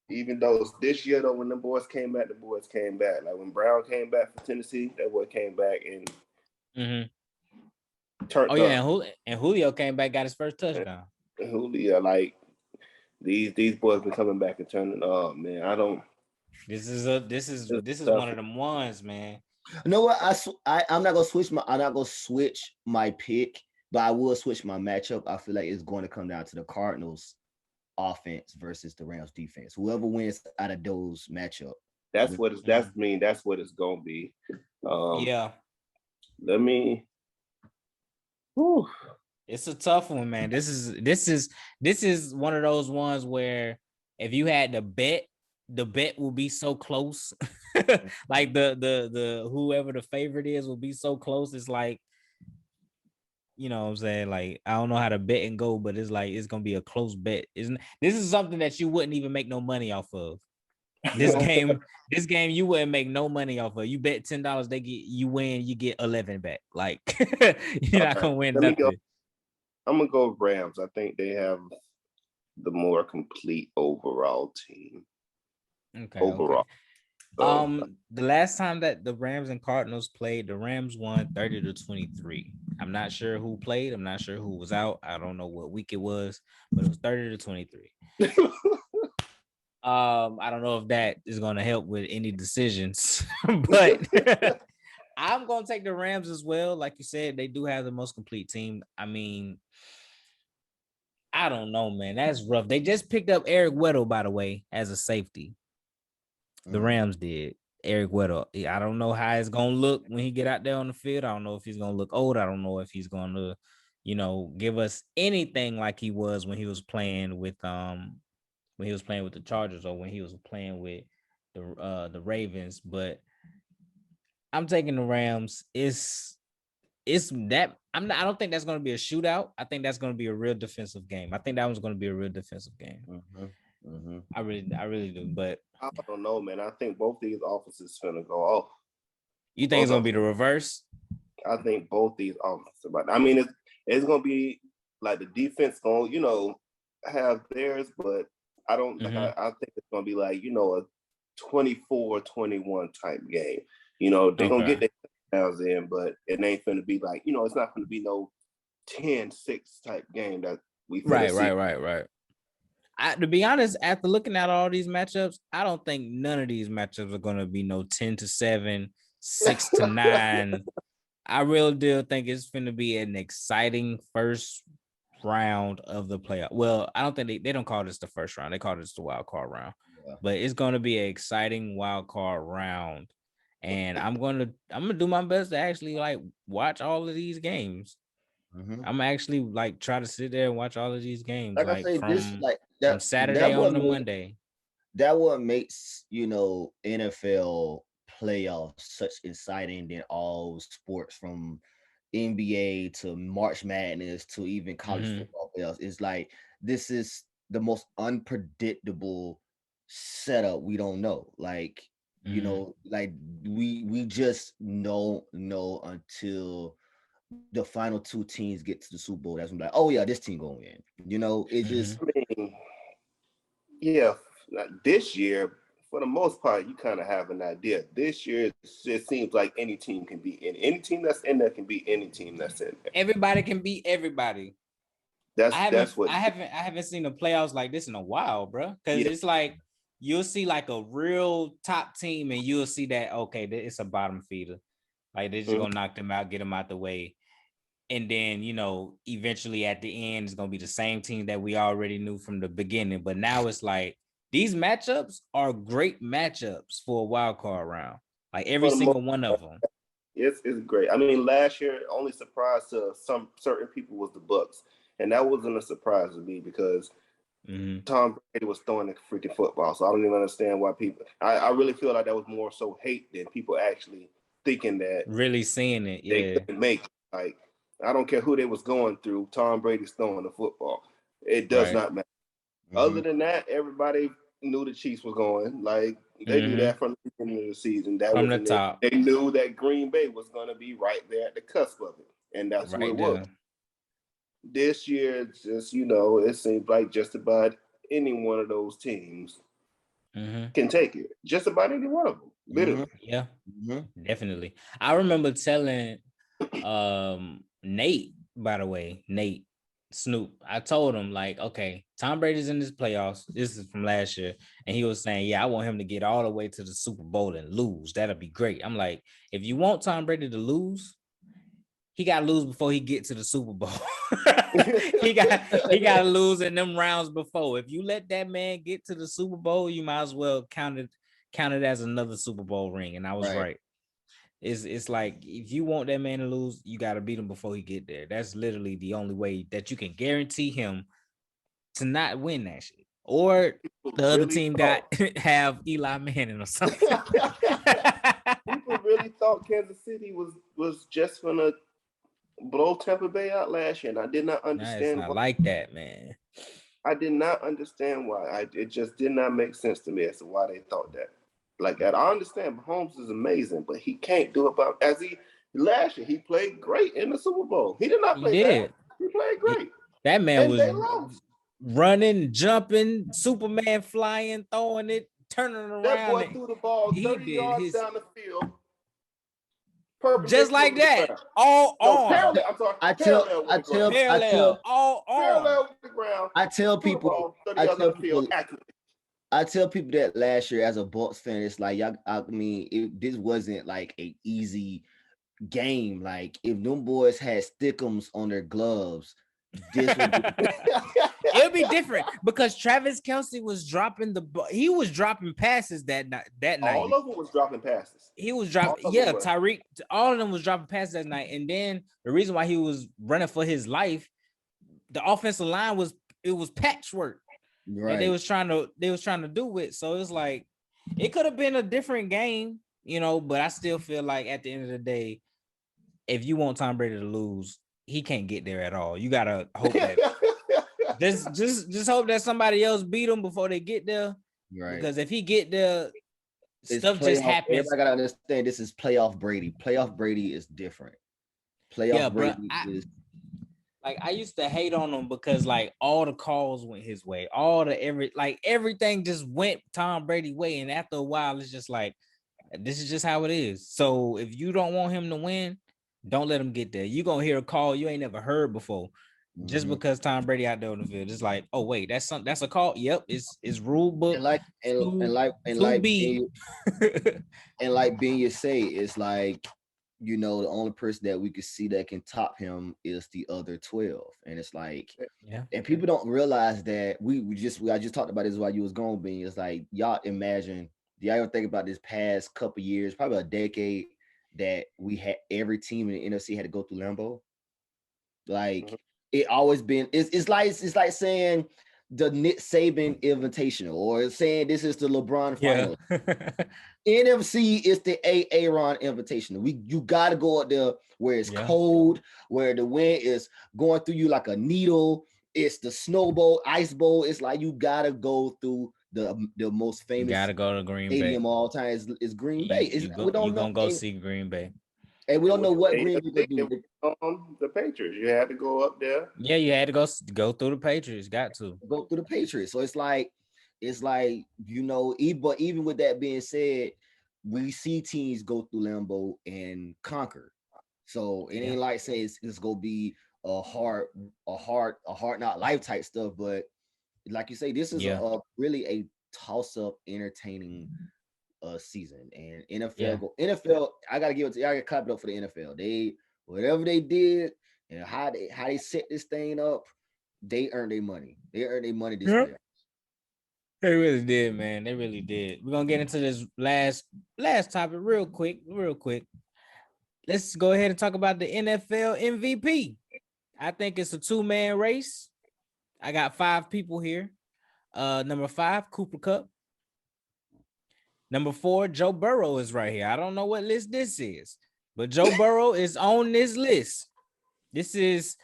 even though this year though, when the boys came back. Like when Brown came back for Tennessee, that boy came back and turned. Oh yeah, and Julio came back, got his first touchdown. And Julio, like these boys been coming back and turning up, man. I don't. This is one of them ones, man. You know what? I'm not gonna switch my pick, but I will switch my matchup. I feel like it's going to come down to the Cardinals offense versus the Rams defense. Whoever wins out of those matchup. That's what it's gonna be. Yeah. Let me. Whew. It's a tough one, man. This is one of those ones where if you had to bet, the bet will be so close. Like the whoever the favorite is will be so close. It's like, you know what I'm saying? Like, I don't know how to bet and go, but it's like it's gonna be a close bet. This is something that you wouldn't even make no money off of. This game you wouldn't make no money off of. You bet $10, you win, you get 11 back. Like you're not gonna win nothing. I'm gonna go Rams. I think they have the more complete overall team. Okay. Overall. Okay. The last time that the Rams and Cardinals played, the Rams won 30-23. I'm not sure who played. I'm not sure who was out. I don't know what week it was, but it was 30-23. I don't know if that is going to help with any decisions, but I'm going to take the Rams as well. Like you said, they do have the most complete team. I mean, I don't know, man. That's rough. They just picked up Eric Weddle, by the way, as a safety. The Rams did. Eric Weddle. I don't know how it's going to look when he get out there on the field. I don't know if he's going to look old. I don't know if he's going to, give us anything like he was when he was playing with the Chargers or when he was playing with the Ravens. But I'm taking the Rams. I don't think that's going to be a shootout. I think that's going to be a real defensive game. I think that one's going to be a real defensive game. I really do. But I don't know, man. I think both these offenses finna go off. You think it's going to be the reverse? I think both these offenses. But I mean, it's going to be like the defense going, have theirs, but I don't. I think it's going to be like a 24-21 type game. They're going to get their touchdowns in, but it ain't going to be like it's not going to be no 10-6 type game that we right. To be honest, after looking at all these matchups, I don't think none of these matchups are going to be no 10-7, 6-9. I really do think it's going to be an exciting first round of the playoff. Well, I don't think they don't call this the first round. They call this the wild card round. Yeah. But it's going to be an exciting wild card round. And I'm gonna do my best to actually like watch all of these games. I'm actually like try to sit there and watch all of these games, Like I like say, this from like that Saturday on to Monday. That what makes NFL playoffs such exciting than all sports, from NBA to March Madness to even college football playoffs. It's like this is the most unpredictable setup. We don't know. Like like we just know until the final two teams get to the Super Bowl. That's when like, oh yeah, this team going in. It just. I mean, yeah, this year, for the most part, you kind of have an idea. This year, it seems like any team can be in. Any team that's in there can be any team that's in there. Everybody can beat everybody. I haven't seen the playoffs like this in a while, bro. Because it's like you'll see like a real top team, and you'll see that it's a bottom feeder. Like they're just gonna knock them out, get them out the way. And then, eventually at the end, it's going to be the same team that we already knew from the beginning. But now it's like these matchups are great matchups for a wild card round. Like every single one of them. It's great. I mean, last year, only surprise to some certain people was the Bucks. And that wasn't a surprise to me because Tom Brady was throwing the freaking football. So I don't even understand why people – I really feel like that was more so hate than people actually thinking that – really seeing it, they couldn't make it. Like, I don't care who they was going through. Tom Brady's throwing the football. It does not matter. Other than that, everybody knew the Chiefs were going. Like they knew that from the beginning of the season. That from the top. They knew that Green Bay was going to be right there at the cusp of it, and that's what it was. This year, it's just it seems like just about any one of those teams can take it. Just about any one of them, literally. Yeah, definitely. I remember telling Nate, by the way, Nate Snoop, I told him like, okay, Tom Brady's in this playoffs. This is from last year. And he was saying, yeah, I want him to get all the way to the Super Bowl and lose. That'll be great. I'm like, if you want Tom Brady to lose, he got to lose before he get to the Super Bowl. he got to lose in them rounds before. If you let that man get to the Super Bowl, you might as well count it as another Super Bowl ring. And I was right. It's like if you want that man to lose, you got to beat him before he get there. That's literally the only way that you can guarantee him to not win that shit. Or the other team have Eli Manning or something. People really thought Kansas City was just gonna blow Tampa Bay out last year, and I did not understand. It's not like that, man. I did not understand why. It just did not make sense to me as to why they thought that. Like that, I understand Mahomes is amazing, but he can't do it. Last year, he played great in the Super Bowl. He did not play bad. He played great. That man was running, jumping, Superman flying, throwing it, turning around. That boy threw the ball 30 yards down the field. Just like that. All on. Parallel. I'm sorry. I tell people that last year as a Bucs fan, it's like this wasn't like an easy game. Like if them boys had stickums on their gloves, this would it'll be different because Travis Kelce was dropping he was dropping passes that night. All of them was dropping passes. He was dropping, Tyreek, all of them was dropping passes that night. And then the reason why he was running for his life, the offensive line was patchwork. Right. And they was trying to do it. So it's like it could have been a different game, but I still feel like at the end of the day, if you want Tom Brady to lose, he can't get there at all. You gotta hope that just hope that somebody else beat him before they get there. Right. Because if he get there, stuff just happens. Everybody gotta understand this is playoff Brady. Playoff Brady is different. Playoff Brady is. Like I used to hate on him because like all the calls went his way, everything just went Tom Brady way, and after a while it's just like this is just how it is. So if you don't want him to win, don't let him get there. You're gonna hear a call you ain't never heard before, just because Tom Brady out there on the field. It's like, oh wait, that's a call. Yep, it's rule book. And like Benya say, it's like you know, the only person that we could see that can top him is the other 12. And it's like, Yeah. and people don't realize that I just talked about this while you was gone, being it's like y'all imagine, do y'all ever think about this past couple years, probably a decade, that we had every team in the NFC had to go through Lambeau? Like it always been it's like saying the Nick Saban Invitational, or saying this is the LeBron Yeah. Finals. NFC is the Aaron Invitational. You gotta go out there where it's cold, where the wind is going through you like a needle. It's the Snow Bowl, Ice Bowl. It's like you gotta go through the most You famous gotta go to Green stadium Bay. all time is Green Bay. We You don't know, gonna go see Green Bay. and we don't know what Green Bay gonna do. The Patriots, you had to go up there. Yeah, you had to go through the Patriots. Got to go through the Patriots. So it's like you know, even with that being said, we see teams go through Lambeau and conquer. So it ain't like say it's gonna be a hard not life type stuff, but like you say, this is a really a toss up, entertaining season. And NFL. I gotta give it to I gotta clap it up for the NFL. They whatever they did and how they set this thing up, they earned their money. They earned their money this way. They really did, man. They really did. We're gonna get into this last topic real quick. Let's go ahead and talk about the NFL MVP. I think it's a 2-man race. I got 5 people here. Number 5, Cooper Kupp. Number 4, Joe Burrow is right here. I don't know what list this is, but Joe Burrow is on this list. This is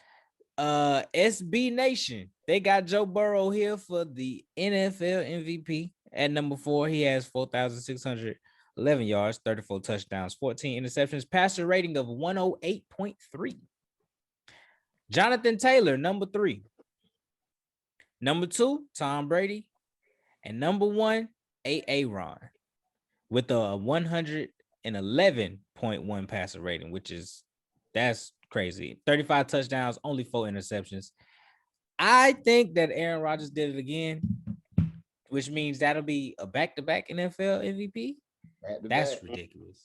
SB Nation. They got Joe Burrow here for the NFL MVP. At number 4, he has 4,611 yards, 34 touchdowns, 14 interceptions, passer rating of 108.3. Jonathan Taylor, number 3. Number 2, Tom Brady. And number 1, Aaron, with a 111.1 passer rating, that's crazy. 35 touchdowns, only 4 interceptions. I think that Aaron Rodgers did it again, which means that'll be a back-to-back NFL MVP. That's ridiculous.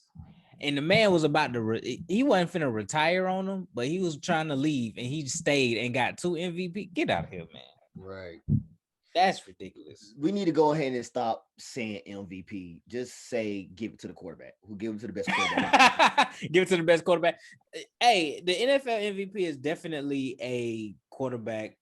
And the man was about to, he wasn't finna retire on him, but he was trying to leave, and he stayed and got 2 MVP. Get out of here, man. Right. That's ridiculous. We need to go ahead and stop saying MVP. Just say give it to the quarterback. Who give it to the best quarterback? Give it to the best quarterback. Hey, the NFL MVP is definitely a quarterback,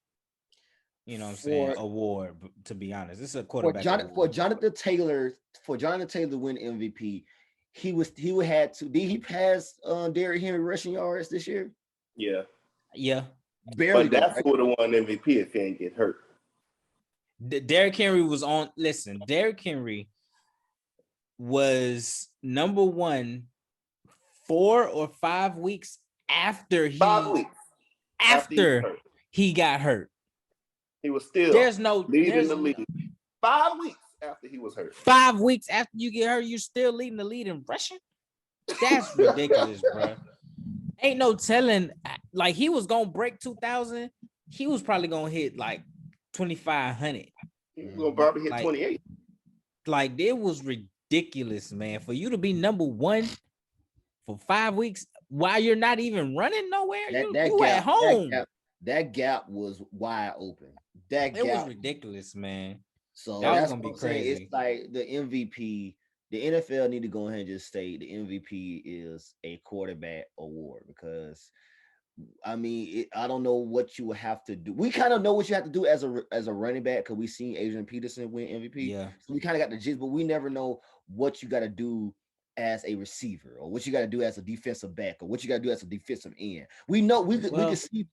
you know what I'm saying, award, to be honest. This is a quarterback for Jonathan Taylor to win MVP. He would had to. Did he pass Derrick Henry rushing yards this year? Yeah. Barely. But that's who would have won MVP if he didn't get hurt. Derrick Henry was on. Listen, Derrick Henry was number 1 4 or 5 weeks after he 5 weeks after he got hurt. He was still leading the league. 5 weeks after he was hurt. 5 weeks after you get hurt, you're still leading the lead in rushing? That's ridiculous, bro. Ain't no telling. Like, he was gonna break 2,000. He was probably gonna hit like 2,500. He was gonna probably hit 28. Like, it was ridiculous, man. For you to be number 1 for 5 weeks while you're not even running nowhere, you at home. That gap was wide open. It was ridiculous, man. So that's gonna be crazy. It's like the MVP. The NFL need to go ahead and just state the MVP is a quarterback award, because I mean, I don't know what you would have to do. We kind of know what you have to do as a running back, because we've seen Adrian Peterson win MVP. Yeah. So we kind of got the gist, but we never know what you got to do as a receiver, or what you got to do as a defensive back, or what you got to do as a defensive end. We know we could see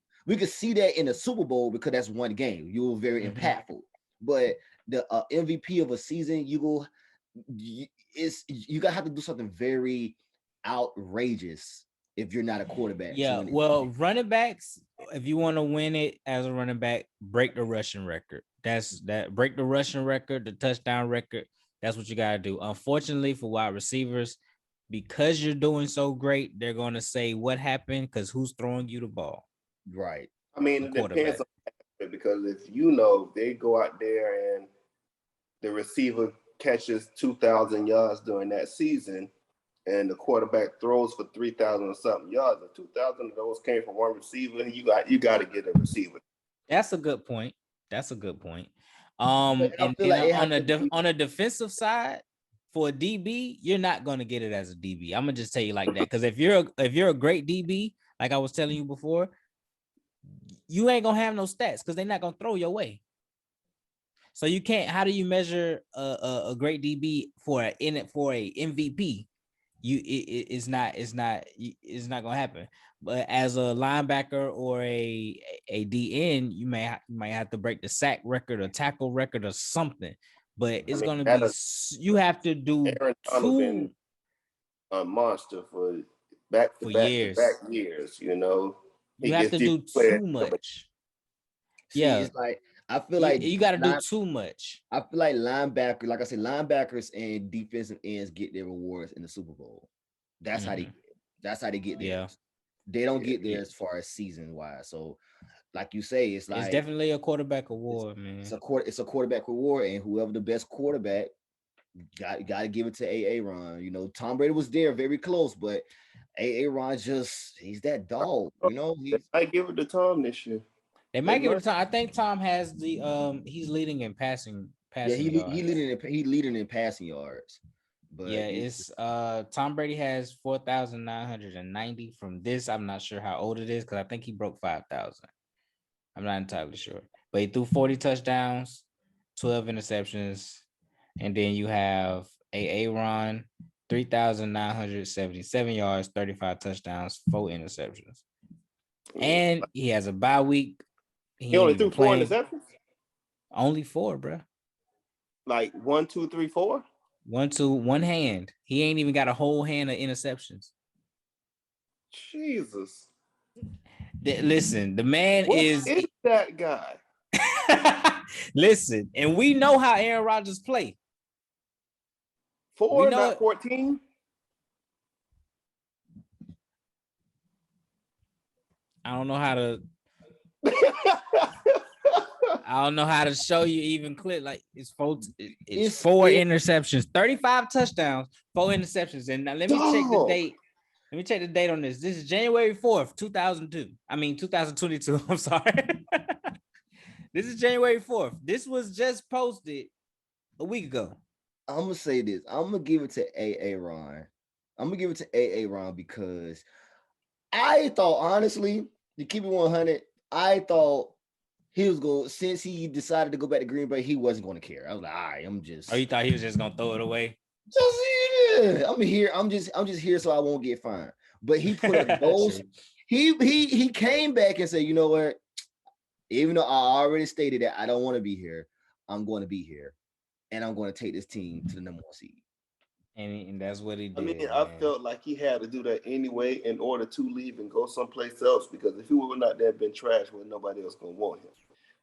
that in the Super Bowl, because that's one game. You were very impactful. But the MVP of a season, you gotta have to do something very outrageous if you're not a quarterback. Yeah, well, running backs, if you want to win it as a running back, break the rushing record. Break the rushing record, the touchdown record. That's what you gotta do. Unfortunately, for wide receivers, because you're doing so great, they're gonna say what happened, because who's throwing you the ball? Right. I mean, it depends on that, because if they go out there and the receiver catches 2,000 yards during that season, and the quarterback throws for 3,000 or something yards, and 2,000 of those came from one receiver, and you got to get a receiver. That's a good point. That's a good point. I And feel like it on has to be. a defensive side for a DB, you're not gonna get it as a DB. I'm gonna just tell you like that, because if you're a great DB, like I was telling you before, you ain't gonna have no stats because they're not gonna throw your way. So you can't. How do you measure a great DB for a MVP? It's not gonna happen. But as a linebacker or a DN, you might have to break the sack record or tackle record or something. But it's gonna be, you have to do Aaron Donald been a monster for back-to-back years. You know, you have to do too much. See, it's like I feel like you got to do too much. I feel like linebackers, like I said, linebackers and defensive ends get their rewards in the Super Bowl. That's how they get there. Yeah. They don't get there as far as season wise. So, like you say, it's like definitely a quarterback award, man. It's a quarterback reward, and whoever the best quarterback got to give it to Aaron. You know, Tom Brady was there, very close, but Aaron he's that dog. You know, I give it to Tom this year. They might give it to Tom. I think Tom has the he's leading in passing. Yeah, he leading in passing yards. But yeah, it's Tom Brady has 4,990 from this. I'm not sure how old it is because I think he broke 5,000. I'm not entirely sure, but he threw 40 touchdowns, 12 interceptions, and then you have Aaron 3,977 yards, 35 touchdowns, 4 interceptions, and he has a bye week. He only threw 4 interceptions. Only 4, bro. Like 1, 2, 3, 4. 1, 2, 1 hand. He ain't even got a whole hand of interceptions. Jesus. Listen, the man is that guy. Listen, and we know how Aaron Rodgers play. 4, not 14. I don't know how to show you even clear. Like it's 4 interceptions, 35 touchdowns, 4 interceptions. And now let me check the date. Let me check the date on this. This is January 4th, 2022. I'm sorry. This is January 4th. This was just posted a week ago. I'm gonna say this. I'm gonna give it to Aaron. I'm gonna give it to Aaron because I thought, honestly, to keep it 100, I thought he was going, since he decided to go back to Green Bay, he wasn't going to care. I was like, all right, I'm just. Oh, you thought he was just gonna throw it away? Just yeah, I'm here. I'm just here so I won't get fined. But he put up those. he came back and said, you know what? Even though I already stated that I don't want to be here, I'm going to be here, and I'm going to take this team to the #1 seed. And that's what he did. I mean, I felt like he had to do that anyway in order to leave and go someplace else, because if he would not there been trash, well, nobody else gonna want him.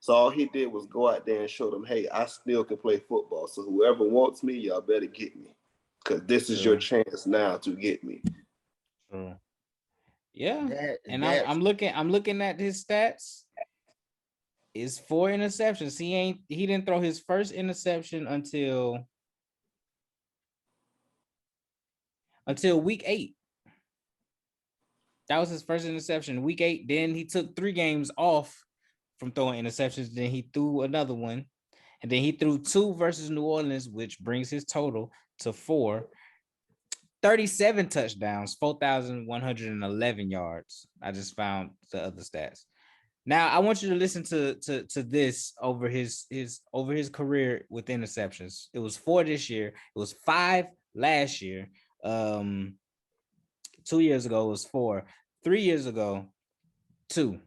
So all he did was go out there and show them, hey, I still can play football. So whoever wants me, y'all better get me, because this is your chance now to get me. Yeah, I'm looking at his stats. It's 4 interceptions. He didn't throw his first interception until week 8. That was his first interception, week 8. Then he took 3 games off from throwing interceptions. Then he threw another one, and then he threw 2 versus New Orleans, which brings his total to 4. 37 touchdowns, 4,111 yards. I just found the other stats. Now I want you to listen to this over his career with interceptions. It was 4 this year. It was 5 last year. 2 years ago it was 4. 3 years ago, 2.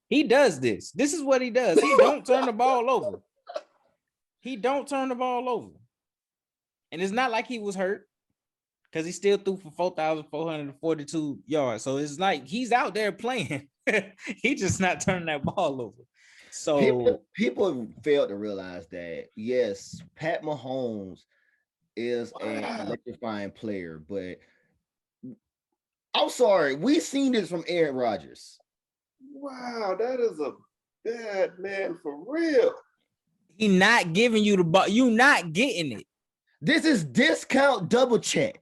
He does this. This is what he does. He don't turn the ball over. And it's not like he was hurt, because he still threw for 4,442 yards. So it's like he's out there playing. He just not turning that ball over. So people failed to realize that, yes, Pat Mahomes is an electrifying player, but I'm sorry, we've seen this from Aaron Rodgers. Wow, that is a bad man for real. He not giving you the ball. You not getting it. This is discount double check.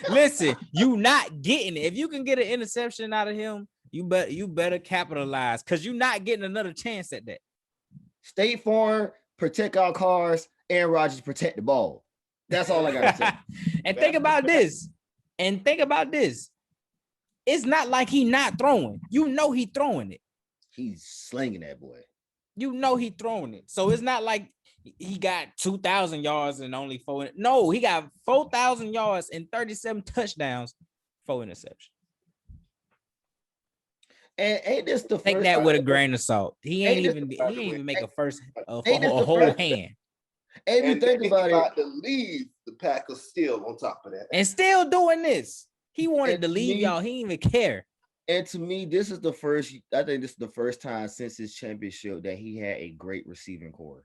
Listen, you not getting it. If you can get an interception out of him, you better capitalize because you're not getting another chance at that. State Farm, protect our cars. Aaron Rodgers, protect the ball. That's all I gotta say. And think about this. It's not like he not throwing. You know he throwing it. He's slinging that boy. You know he throwing it. So it's not like he got 2,000 yards and only 4. No, he got 4,000 yards and 37 touchdowns, 4 interceptions. And ain't this the Take first that time with a grain of salt. He ain't even make a whole hand. And you think about it, to leave the Packers still on top of that, and still doing this. He wanted to leave y'all. He didn't even care. And to me, this is the first. I think this is the first time since his championship that he had a great receiving core.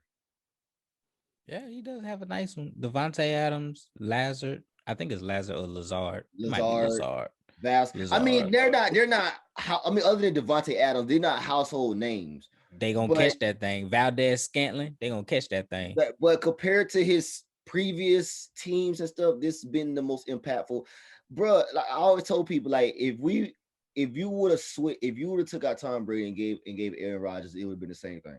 Yeah, he does have a nice one. Devontae Adams, Lazard. I think it's Lazard or Lazard. Lazard. I mean, they're not. I mean, other than Devontae Adams, they're not household names. They gonna catch that thing. Valdez Scantling, they gonna catch that thing. But compared to his previous teams and stuff, this has been the most impactful, bro. Like I always told people, like if you would have took out Tom Brady and gave Aaron Rodgers, it would have been the same thing.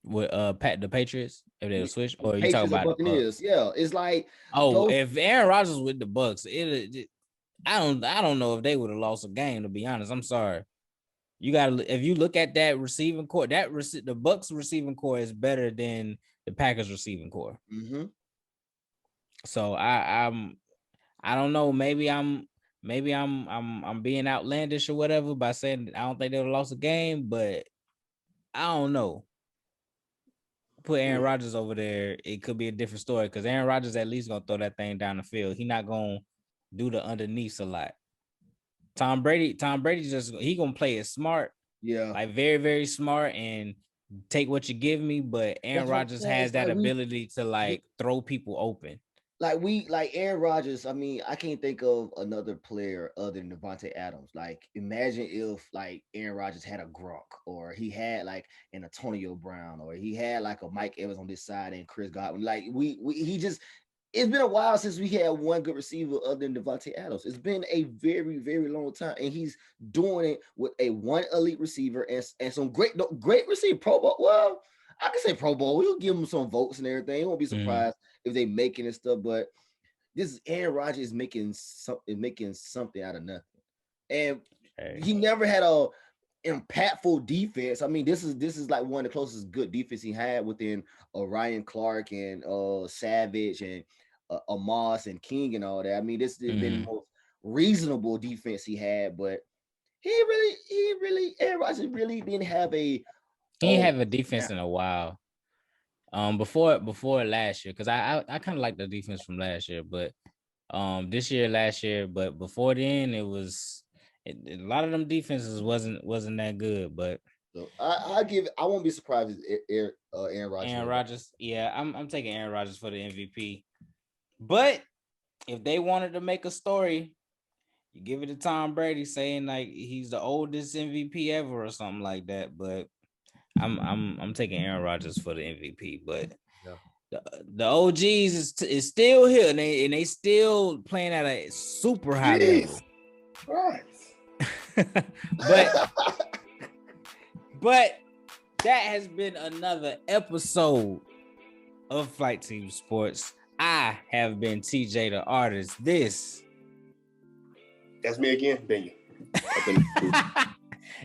With the Patriots, if they would switch, or you talking about Buccaneers? Yeah, it's like if Aaron Rodgers with the Bucks, I don't know if they would have lost a game, to be honest. I'm sorry. You gotta, if you look at that receiving core, the Bucks receiving core is better than the Packers receiving core. Mm-hmm. So I don't know. Maybe I'm being outlandish or whatever by saying I don't think they would have lost a game, but I don't know. Put Aaron Rodgers over there, it could be a different story because Aaron Rodgers at least gonna throw that thing down the field. He not gonna do the underneath a lot. Tom Brady he gonna play it smart, like very, very smart and take what you give me. But Aaron Rodgers has that ability to like throw people open. Like Aaron Rodgers. I mean, I can't think of another player other than Devontae Adams. Like, imagine if like Aaron Rodgers had a Gronk, or he had like an Antonio Brown, or he had like a Mike Evans on this side and Chris Godwin. Like it's been a while since we had one good receiver other than Devontae Adams. It's been a very, very long time, and he's doing it with one elite receiver and some great receiver. Pro Bowl. Well, I can say Pro Bowl. We'll give him some votes and everything. He won't be surprised if they make it and stuff. But this is Aaron Rodgers making something out of nothing, and he never had a impactful defense. I mean, this is like one of the closest good defense he had within Ryan Clark and Savage and Amos and King and all that. I mean, this has been the most reasonable defense he had, but Aaron Rodgers really didn't have a defense in a while. Before last year, because I kind of like the defense from last year, but last year, but before then it was a lot of them defenses wasn't that good. But so I won't be surprised if Aaron Rodgers. Aaron Rodgers, yeah, I'm taking Aaron Rodgers for the MVP. But if they wanted to make a story, you give it to Tom Brady, saying like he's the oldest MVP ever or something like that. But I'm taking Aaron Rodgers for the MVP. But the OGs is still here, and they still playing at a super high level. Right. but that has been another episode of Flighteam Sports. I have been TJ the Artist. That's me again, Daniel.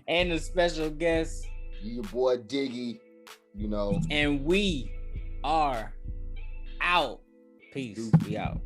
And the special guest, your boy Diggy, and we are out. Peace. We out.